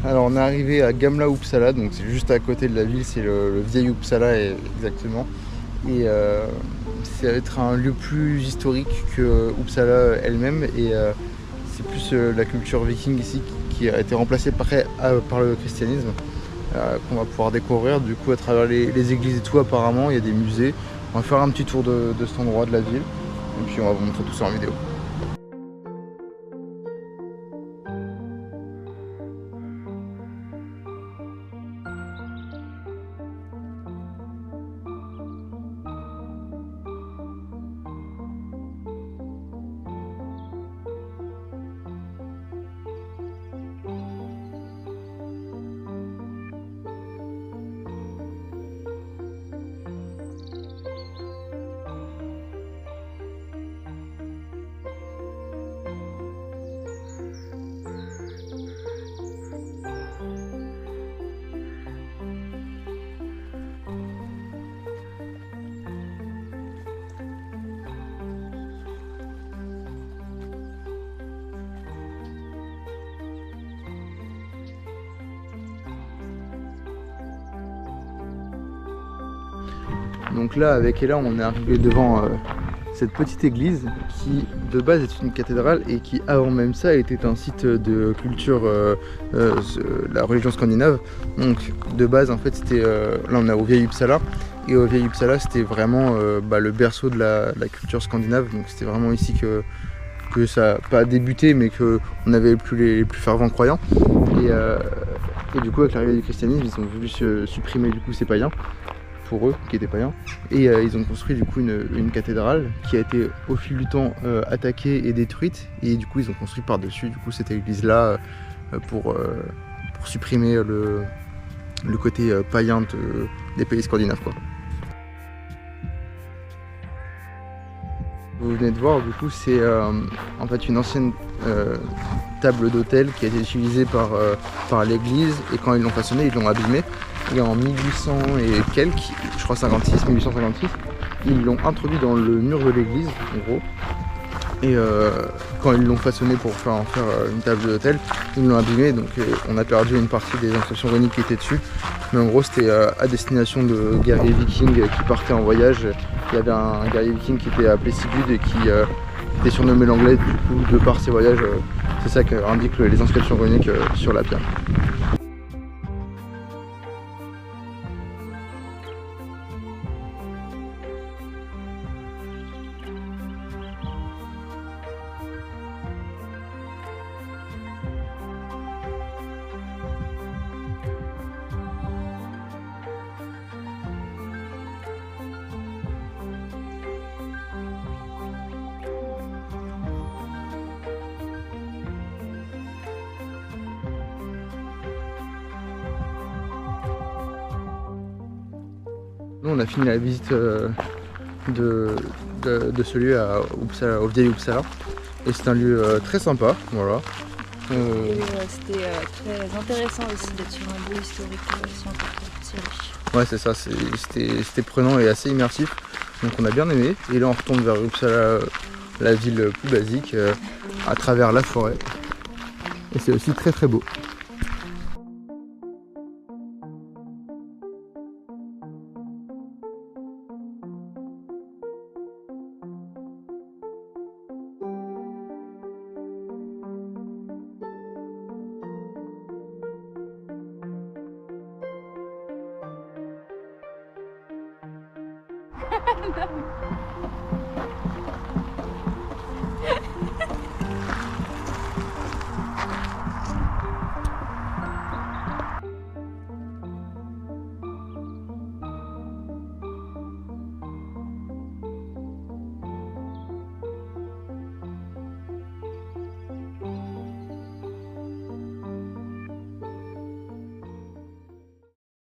Alors on est arrivé à Gamla Uppsala, donc c'est juste à côté de la ville, c'est le vieil Uppsala exactement. Et ça va être un lieu plus historique que Uppsala elle-même, et c'est plus la culture viking ici qui a été remplacée par le christianisme, qu'on va pouvoir découvrir du coup à travers les églises et tout. Apparemment il y a des musées. On va faire un petit tour de cet endroit de la ville et puis on va vous montrer tout ça en vidéo. Donc là, avec Ella, on est arrivé devant cette petite église qui de base est une cathédrale et qui avant même ça était un site de culture, la religion scandinave. Donc de base en fait c'était, là on est au vieil Uppsala, et au vieil Uppsala c'était vraiment le berceau de la culture scandinave. Donc c'était vraiment ici que ça n'a pas débuté, mais qu'on avait les plus fervents croyants. Et du coup avec l'arrivée du christianisme ils ont voulu supprimer du coup ces païens, pour eux qui étaient païens, et ils ont construit du coup une cathédrale qui a été au fil du temps attaquée et détruite, et du coup ils ont construit par dessus du coup cette église là pour supprimer le côté païen des pays scandinaves quoi. Vous venez de voir du coup c'est en fait une ancienne table d'autel qui a été utilisée par l'église, et quand ils l'ont façonnée ils l'ont abîmée. Et en 1800 et quelques, je crois 1856, ils l'ont introduit dans le mur de l'église, en gros. Et quand ils l'ont façonné pour en faire une table d'hôtel, ils l'ont abîmé, donc on a perdu une partie des inscriptions runiques qui étaient dessus. Mais en gros, c'était à destination de guerriers vikings qui partaient en voyage. Il y avait un guerrier viking qui était appelé Sigurd et qui était surnommé l'anglais, du coup, de par ses voyages. C'est ça qu'indiquent les inscriptions runiques sur la pierre. Nous on a fini la visite de ce lieu à Uppsala, au vieil Uppsala, et c'est un lieu très sympa, voilà. C'était très intéressant aussi d'être sur un lieu historique si riche. Ouais c'est ça, c'était prenant et assez immersif, donc on a bien aimé. Et là on retourne vers Uppsala, la ville plus basique, à travers la forêt, et c'est aussi très très beau.